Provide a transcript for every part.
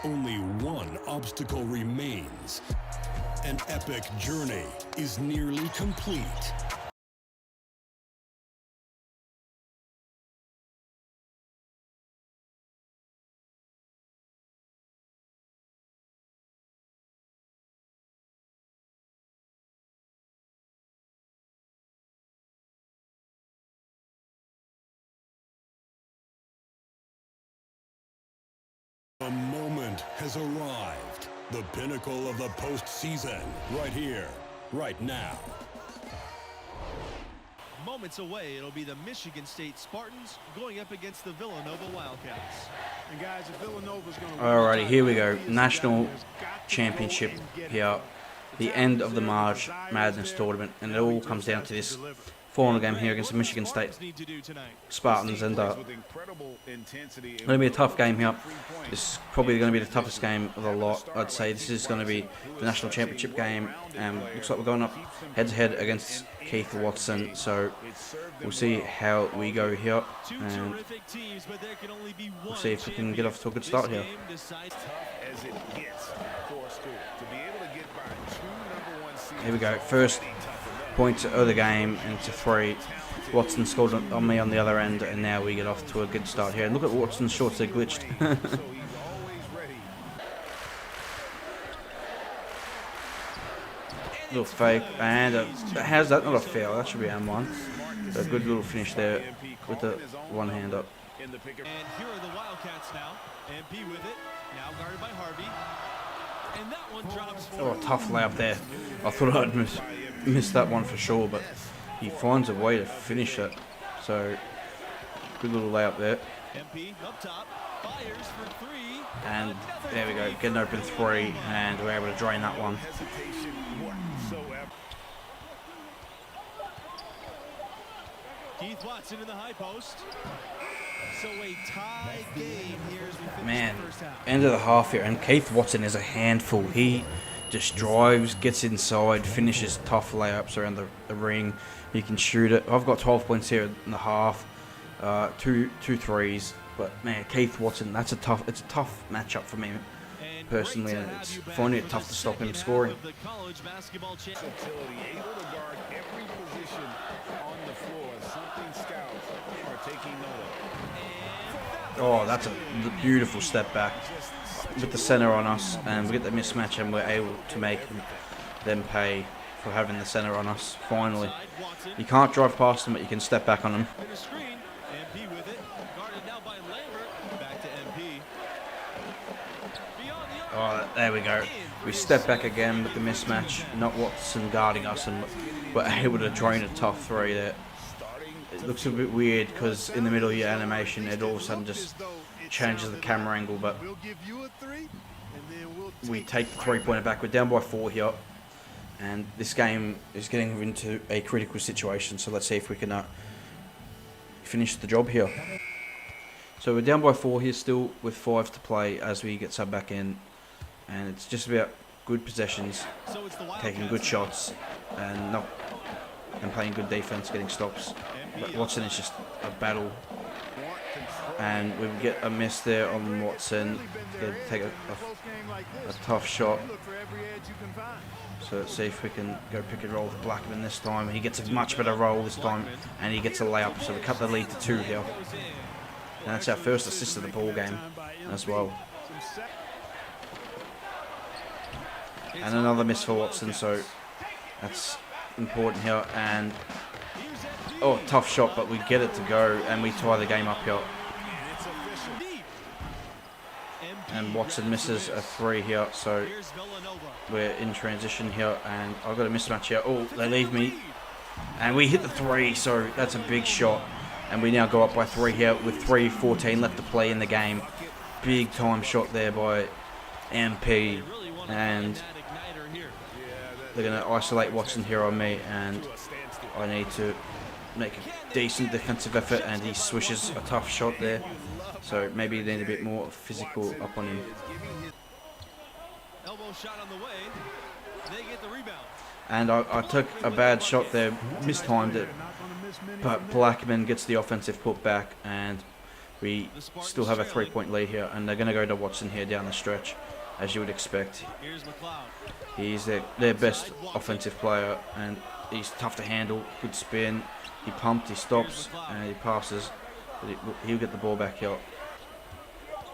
Only one obstacle remains. An epic journey is nearly complete. The moment has arrived. The pinnacle of the postseason, right here, right now. Moments away, it'll be the Michigan State Spartans going up against the Villanova Wildcats. And guys, if Villanova's going to Alrighty, here we go. National championship here. The end of the March Madness tournament, and it all comes down to this final game here against the Michigan State Spartans, and going to be a tough game here. This is probably going to be the toughest game of the lot. I'd say this is going to be the national championship game, and looks like we're going up head-to-head against Keith Watson, so we'll see how we go here, and we'll see if we can get off to a good start here. Here we go, first point of the game into 3. Watson scored on me on the other end, and now we get off to a good start here. And look at Watson's shorts, they're glitched. Little fake, and how's that not a foul? That should be M1. A good little finish there with the one hand up. And here are the Wildcats now. MP with it, now guarded by Harvey. And that one drops for Tough layup there. I thought I'd miss that one for sure, but he finds a way to finish it. So, good little layup there. MP up top, fires for 3. And there we go, getting open 3, and we're able to drain that one. Keith Watson in the high post. So a tie game here as we finish Man, the first half. end of the half here, and Keith Watson is a handful. He just drives, gets inside, finishes tough layups around the ring. He can shoot it. I've got 12 points here in the half, two threes. But man, Keith Watson, it's a tough matchup for me personally, and it's finding it tough to stop him scoring. Oh, that's a beautiful step back with the center on us, and we get the mismatch, and we're able to make them pay for having the center on us. Finally, you can't drive past them, but you can step back on them. Oh, there we go. We step back again with the mismatch, not Watson guarding us, and we're able to drain a tough 3 there. It looks a bit weird because in the middle of your animation, it all of a sudden just changes the camera angle, but we take the 3-pointer back. We're down by 4 here, and this game is getting into a critical situation, so let's see if we can finish the job here. So we're down by 4 here still with 5 to play as we get sub back in, and it's just about good possessions, taking good shots, and playing good defense, getting stops. But Watson is just a battle, and we get a miss there on Watson. Gonna take a tough shot. So let's see if we can go pick and roll with Blackman this time. He gets a much better roll this time, and he gets a layup. So we cut the lead to 2 here. And that's our first assist of the ball game as well. And another miss for Watson, so that's important here. And tough shot, but we get it to go, and we tie the game up here. And Watson misses a 3 here, so we're in transition here, and I've got a mismatch here. Oh, they leave me, and we hit the 3, so that's a big shot. And we now go up by 3 here with 3:14 left to play in the game. Big time shot there by MP, and they're going to isolate Watson here on me, and I need to make a decent defensive effort, and he swishes a tough shot there. So maybe they need a bit more physical up on him. Elbow shot on the way. They get the rebound. And I took a bad shot there, mistimed it, but Blackman gets the offensive putback, and We still have a 3-point lead here, and they're going to go to Watson here down the stretch, as you would expect. He's their best offensive player, and he's tough to handle. Good spin. He pumped, he stops, and he passes. But he'll get the ball back here.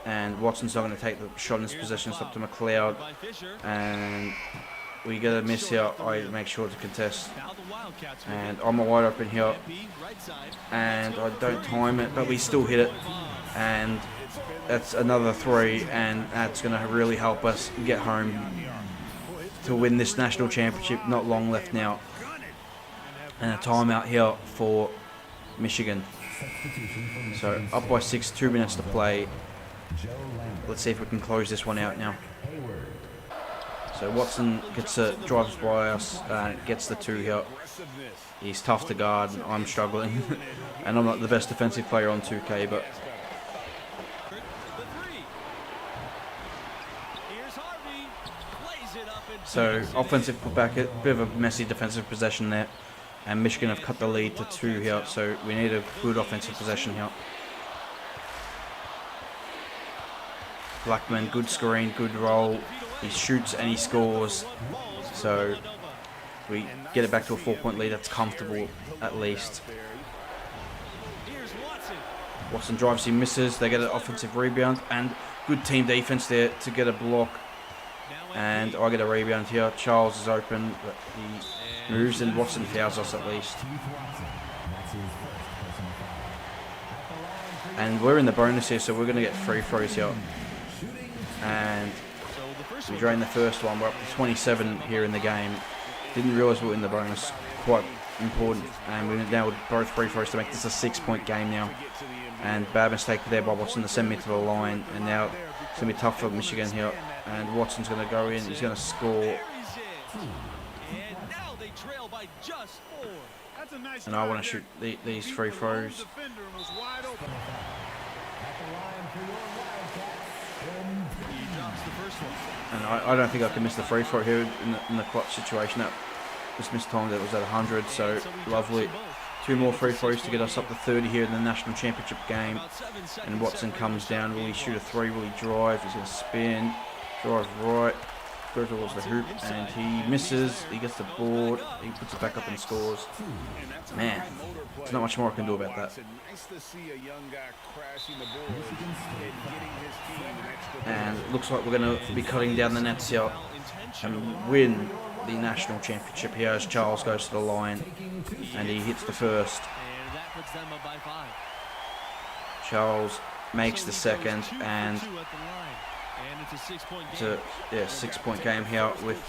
And Watson's not going to take the shot in this possession. It's up to McLeod. And we get a miss here. I make sure to contest. And I'm wide open here. And I don't time it, but we still hit it. And that's another 3. And that's going to really help us get home to win this national championship. Not long left now. And a timeout here for Michigan. So up by 6, 2 minutes to play. Let's see if we can close this one out now. So Watson drives by us, gets the 2 here. He's tough to guard, and I'm struggling. And I'm not the best defensive player on 2K, but... So offensive putback, a bit of a messy defensive possession there. And Michigan have cut the lead to 2 here, so we need a good offensive possession here. Blackman, good screen, good roll. He shoots and he scores. So we get it back to a 4-point lead. That's comfortable, at least. Watson drives, he misses. They get an offensive rebound. And good team defense there to get a block. And I get a rebound here. Charles is open, but he moves and Watson fouls us at least. And we're in the bonus here, so we're going to get free throws here. And we drained the first one. We're up to 27 here in the game. Didn't realise we were in the bonus. Quite important. And we now with both free throws to make this a 6-point game now. And bad mistake there by Watson to send me to the line. And now it's going to be tough for Michigan here. And Watson's going to go in. He's going to score. And I want to shoot these free throws. And I don't think I can miss the free throw here in the clutch situation. That was mistimed. That was at 100, so lovely. 2 more free throws to get us up to 30 here in the national championship game. And Watson comes down. Will he shoot a 3? Will he drive? He's going to spin. Drive right. Goes towards the hoop. And he misses. He gets the board. He puts it back up and scores. Man, there's not much more I can do about that. And it looks like we're going to be cutting down the nets here and win the national championship here as Charles goes to the line and he hits the first. Charles makes the second, and it's a 6-point game here with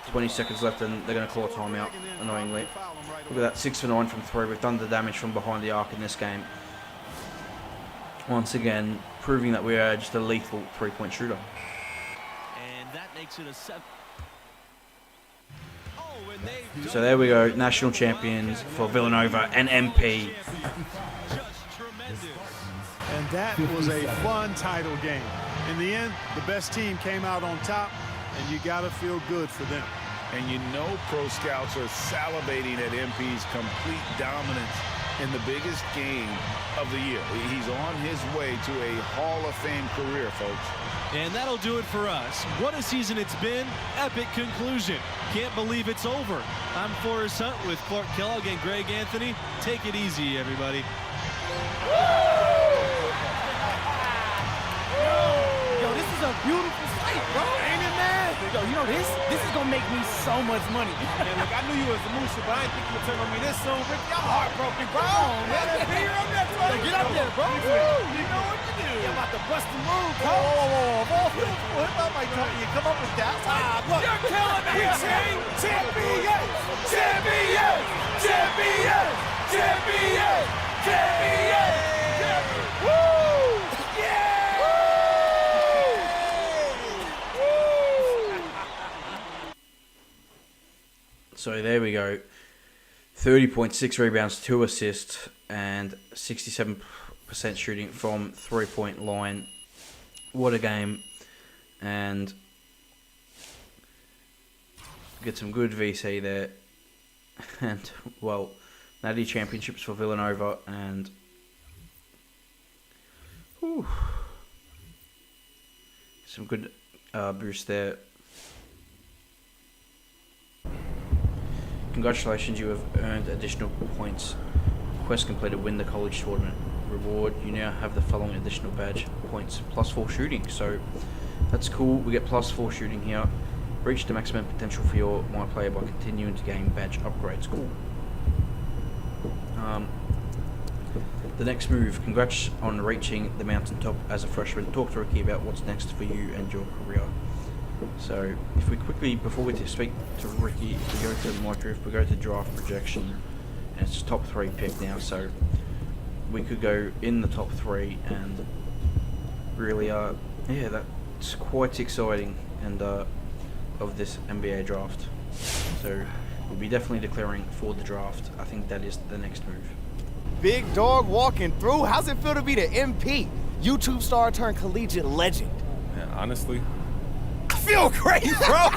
20 seconds left, and they're going to call a timeout, annoyingly. Look at that, 6 for 9 from 3. We've done the damage from behind the arc in this game. Once again, proving that we are just a lethal 3-point shooter. And that makes it a 7. So there we go, national champions for Villanova and MP. And that was a fun title game. In the end, the best team came out on top, and you got to feel good for them. And you know pro scouts are salivating at MP's complete dominance in the biggest game of the year. He's on his way to a Hall of Fame career, folks. And that'll do it for us. What a season it's been. Epic conclusion. Can't believe it's over. I'm Forrest Hunt with Clark Kellogg and Greg Anthony. Take it easy, everybody. Yo, this is a beautiful sight, bro. Ain't it, man? Yo, you know this is gonna make me so much money. Man, look, I knew you was a Moose, but I didn't think you would turn on me this soon. Rick, I'm heartbroken, bro. Man, you're up there, bro. Get up there, bro. You know what to do. You're about to bust the move, bro. Come up with that. Look, you're killing me. Champions! Champions! Champions! Champions! Champions! Woo! Yeah! So there we go. 30.6 rebounds, 2 assists, and 67% shooting from 3-point line. What a game. And get some good VC there. And, well, Natty Championships for Villanova. And Whew. Some good boost there. Congratulations, you have earned additional points. Quest completed, win the college tournament. Reward, you now have the following additional badge points. +4 shooting, so that's cool. We get +4 shooting here. Reach the maximum potential for your My Player by continuing to gain badge upgrades. Cool. The next move, congrats on reaching the mountaintop as a freshman. Talk to Ricky about what's next for you and your career. So, if we quickly, before we speak to Ricky, if we go to the micro, if we go to draft projection, and it's top 3 pick now, so we could go in the top 3 and really, yeah, that's quite exciting and of this NBA draft. So, we'll be definitely declaring for the draft. I think that is the next move. Big dog walking through. How's it feel to be the MP? YouTube star turned collegiate legend. Man, honestly, I feel great, bro.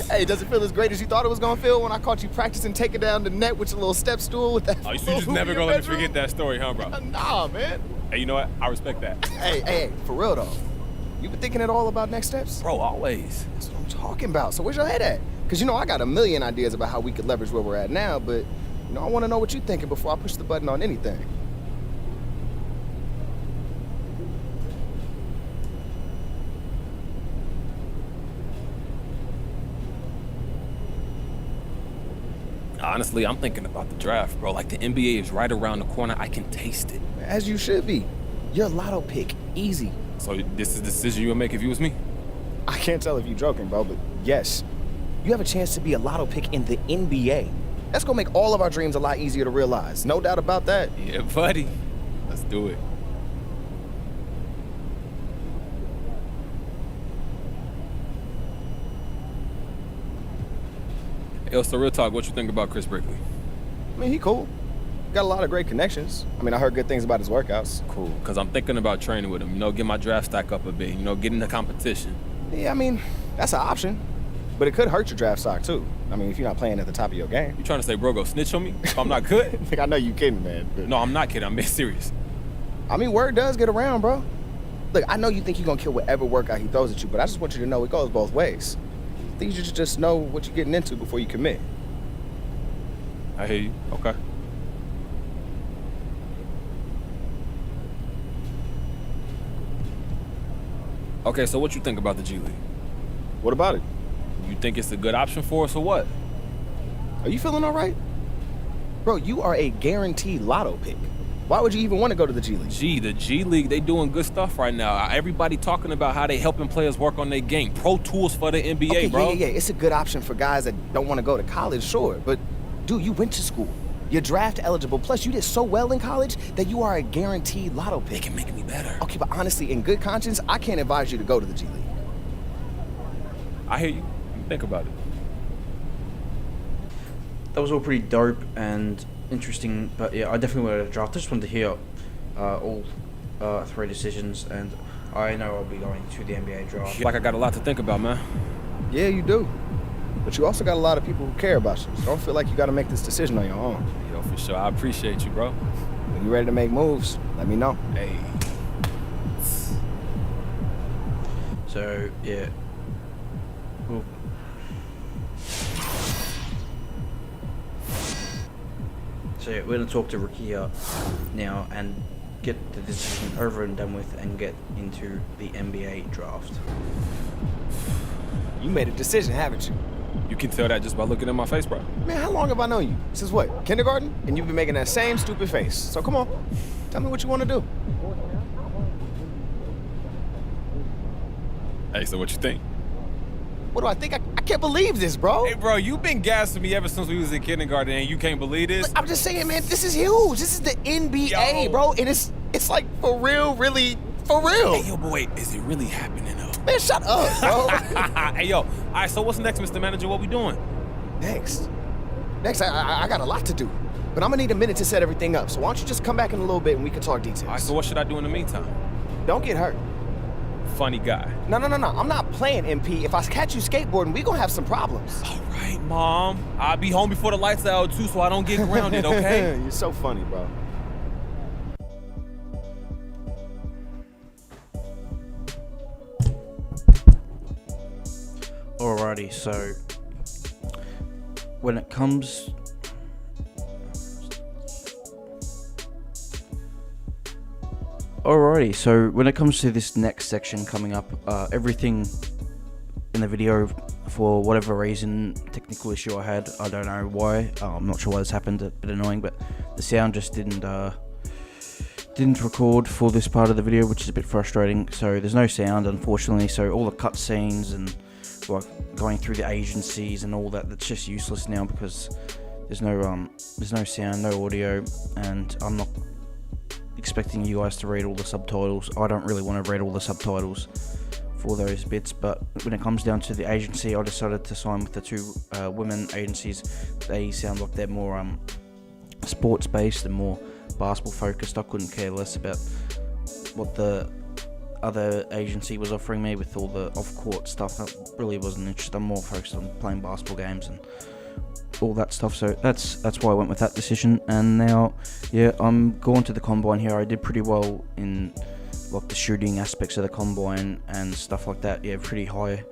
Hey, does it feel as great as you thought it was gonna feel when I caught you practicing taking down the net with your little step stool with that? oh, you just never gonna let me forget that story, huh, bro? Nah, man. Hey, you know what? I respect that. Hey, for real though. You been thinking at all about next steps? Bro, always. That's what I'm talking about. So where's your head at? Because I got a million ideas about how we could leverage where we're at now, but I want to know what you're thinking before I push the button on anything. Honestly, I'm thinking about the draft, bro. Like, the NBA is right around the corner. I can taste it. As you should be. Your lotto pick, easy. So this is the decision you would make if you was me? I can't tell if you're joking, bro, but yes. You have a chance to be a lotto pick in the NBA. That's gonna make all of our dreams a lot easier to realize. No doubt about that. Yeah, buddy. Let's do it. Yo, so real talk, what you think about Chris Brickley? I mean, he cool. Got a lot of great connections. I mean, I heard good things about his workouts. Cool, because I'm thinking about training with him. Get my draft stack up a bit. Get in the competition. Yeah, I mean, that's an option. But it could hurt your draft stock, too. I mean, if you're not playing at the top of your game. You trying to say bro go snitch on me if I'm not good? I know you kidding, man. But No, I'm not kidding. I'm being serious. I mean, word does get around, bro. Look, I know you think you're gonna kill whatever workout he throws at you, but I just want you to know it goes both ways. I think you should just know what you're getting into before you commit. I hear you. Okay. Okay, so what you think about the G League? What about it? You think it's a good option for us or what? Are you feeling all right? Bro, you are a guaranteed lotto pick. Why would you even want to go to the G League? The G League, they doing good stuff right now. Everybody talking about how they helping players work on their game. Pro tools for the NBA, okay, bro. Yeah. It's a good option for guys that don't want to go to college, sure. But, dude, you went to school. You're draft eligible. Plus, you did so well in college that you are a guaranteed lotto pick. They can make me better. Okay, but honestly, in good conscience, I can't advise you to go to the G League. I hear you. Think about it. That was all pretty dope and interesting, but yeah, I definitely wanted to draft. I just wanted to hear all 3 decisions, and I know I'll be going to the NBA draft. Like I got a lot to think about, man. Yeah, you do. But you also got a lot of people who care about you, so don't feel like you got to make this decision on your own. Yo, for sure. I appreciate you, bro. When you're ready to make moves, let me know. Hey. So, yeah. Cool. So yeah, we're going to talk to Ricky now and get the decision over and done with and get into the NBA draft. You made a decision, haven't you? You can tell that just by looking at my face, bro. Man, how long have I known you? Since what, kindergarten? And you've been making that same stupid face. So come on, tell me what you want to do. Hey, so what you think? What do I think? I can't believe this, bro. Hey, bro, you've been gassing me ever since we was in kindergarten, and you can't believe this? Look, I'm just saying, man, this is huge. This is the NBA, Yo. bro. And it's like for real, really, for real. Hey, yo, but wait, is it really happening, though? Man, shut up, bro. Hey, yo, all right, so what's next, Mr. Manager? What we doing? Next, I got a lot to do. But I'm gonna need a minute to set everything up. So why don't you just come back in a little bit and we can talk details. All right, so what should I do in the meantime? Don't get hurt. Funny guy. No. I'm not playing, MP. If I catch you skateboarding, we gonna have some problems. All right, Mom. I'll be home before the lights are out, too, so I don't get grounded, okay? You're so funny, bro. Alrighty, so when it comes to this next section coming up, everything in the video, for whatever reason, technical issue I had, I don't know why, I'm not sure why this happened, a bit annoying, but the sound just didn't record for this part of the video, which is a bit frustrating. So there's no sound, unfortunately, so all the cutscenes and like going through the agencies and all that's just useless now, because there's no sound, no audio, and I'm not expecting you guys to read all the subtitles. I don't really want to read all the subtitles for those bits, but when it comes down to the agency, I decided to sign with the two women agencies. They sound like they're more sports based and more basketball focused. I couldn't care less about what the other agency was offering me with all the off-court stuff. That really wasn't interested. I'm more focused on playing basketball games and all that stuff, so that's why I went with that decision. And now, yeah, I'm going to the combine here. I did pretty well in like the shooting aspects of the combine and stuff like that. Yeah, pretty high.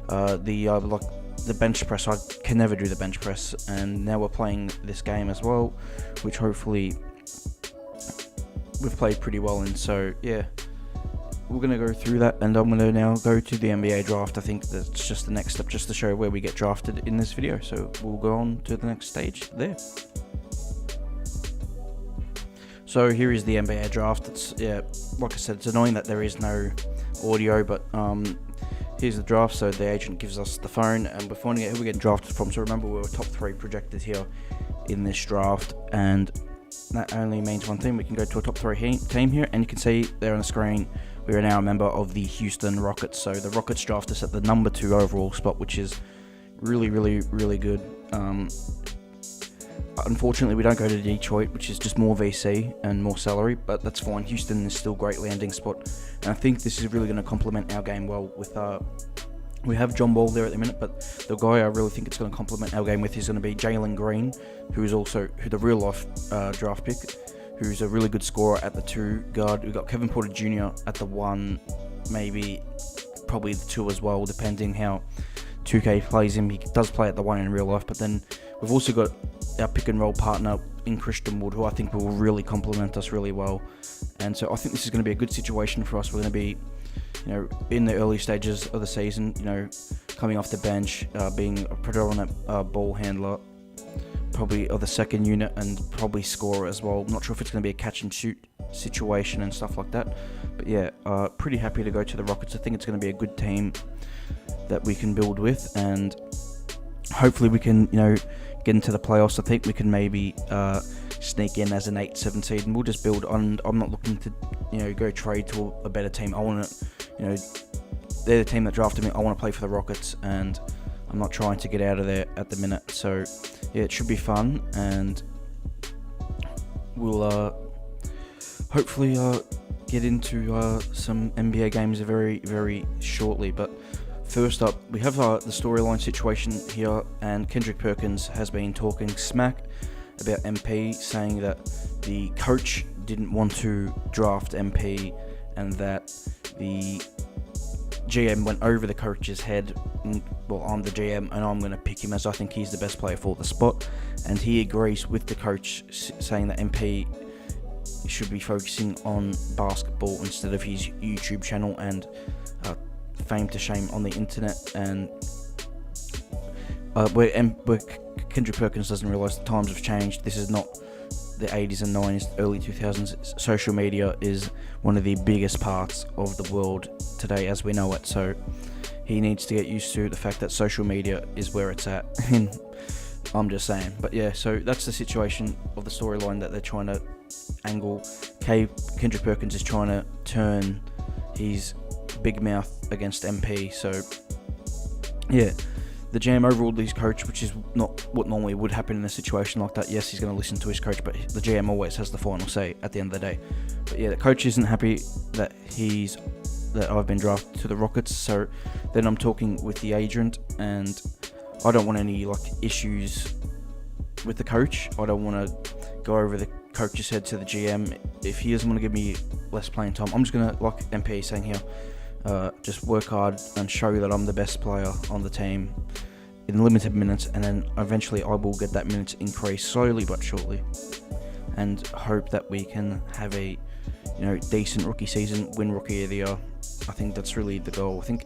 The bench press, I can never do the bench press, and now we're playing this game as well, which hopefully we've played pretty well in. So yeah, we're going to go through that, and I'm going to now go to the NBA draft. I think that's just the next step, just to show where we get drafted in this video. So we'll go on to the next stage there. So here is the NBA draft. It's, yeah, like I said, it's annoying that there is no audio, but here's the draft. So the agent gives us the phone, and we're finding out who we're getting drafted from. So remember, we were top 3 projected here in this draft, and that only means one thing: we can go to a top 3 team here, and you can see there on the screen we are now a member of the Houston Rockets. So the Rockets draft us at the number 2 overall spot, which is really, really, really good. Unfortunately, we don't go to Detroit, which is just more VC and more salary, but that's fine. Houston is still a great landing spot, and I think this is really going to complement our game well. With we have John Ball there at the minute, but the guy I really think it's going to complement our game with is going to be Jalen Green, who the real life draft pick, who's a really good scorer at the 2 guard. We've got Kevin Porter Jr. at the 1, probably the 2 as well, depending how 2K plays him. He does play at the 1 in real life, but then we've also got our pick and roll partner in Christian Wood, who I think will really complement us really well. And so I think this is going to be a good situation for us. We're going to be, in the early stages of the season, coming off the bench, being a predominant ball handler, probably of the second unit, and probably scorer as well. I'm not sure if it's going to be a catch and shoot situation and stuff like that, but yeah, pretty happy to go to the Rockets. I think it's going to be a good team that we can build with, and hopefully we can, get into the playoffs. I think we can maybe sneak in as an 8-7 seed, and we'll just build on. I'm not looking to, go trade to a better team. I want to, they're the team that drafted me. I want to play for the Rockets, and I'm not trying to get out of there at the minute. So yeah, it should be fun, and we'll hopefully get into some NBA games very, very shortly. But first up, we have the storyline situation here, and Kendrick Perkins has been talking smack about MP, saying that the coach didn't want to draft MP, and that the GM went over the coach's head. Well, I'm the GM, and I'm going to pick him as I think he's the best player for the spot, and he agrees with the coach, saying that MP should be focusing on basketball instead of his YouTube channel and fame to shame on the internet. And where Kendrick Perkins doesn't realise the times have changed. This is not the 80s and 90s, early 2000s. Social media is one of the biggest parts of the world today as we know it, so he needs to get used to the fact that social media is where it's at. I'm just saying. But yeah, so that's the situation of the storyline that they're trying to angle. Kendrick Perkins is trying to turn his big mouth against MP. So yeah, the GM overruled his coach, which is not what normally would happen in a situation like that. Yes, he's going to listen to his coach, but the GM always has the final say at the end of the day. But yeah, the coach isn't happy that I've been drafted to the Rockets. So then I'm talking with the agent, and I don't want any issues with the coach. I don't want to go over the coach's head to the GM. If he doesn't want to give me less playing time, I'm just going to, like MP saying here, just work hard and show that I'm the best player on the team in limited minutes, and then eventually I will get that minutes increase slowly but surely, and hope that we can have a decent rookie season, win Rookie of the Year. I think that's really the goal. I think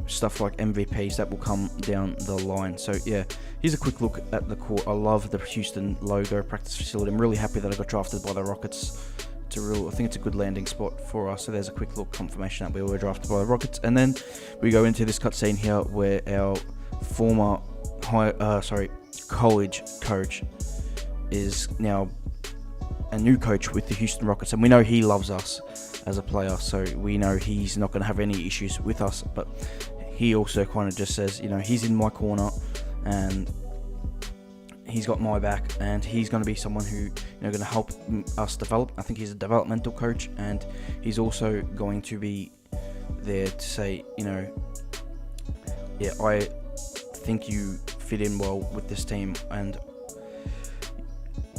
stuff like MVPs, that will come down the line. So yeah, here's a quick look at the court. I love the Houston logo practice facility. I'm really happy that I got drafted by the Rockets. I think it's a good landing spot for us. So there's a quick look confirmation that we were drafted by the Rockets, and then we go into this cutscene here where our former college coach is now a new coach with the Houston Rockets, and we know he loves us as a player, so we know he's not going to have any issues with us. But he also kind of just says, he's in my corner and he's got my back, and he's going to be someone who going to help us develop. I think he's a developmental coach, and he's also going to be there to say, I think you fit in well with this team, and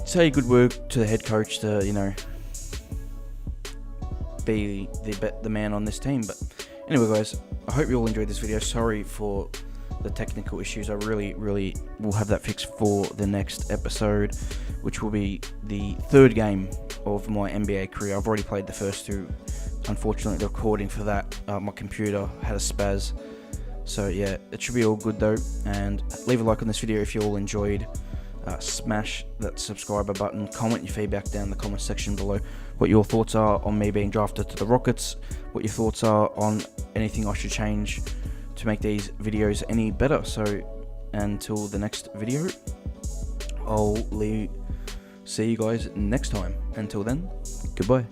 say good word to the head coach to be the man on this team. But anyway, guys, I hope you all enjoyed this video. Sorry for the technical issues. I really will have that fixed for the next episode, which will be the third game of my NBA career. I've already played the first two. Unfortunately, the recording for that, my computer had a spaz. So yeah, it should be all good though. And leave a like on this video if you all enjoyed. Smash that subscriber button. Comment your feedback down in the comment section below. What your thoughts are on me being drafted to the Rockets. What your thoughts are on anything I should change to make these videos any better. So until the next video, I'll see you guys next time. Until then, goodbye.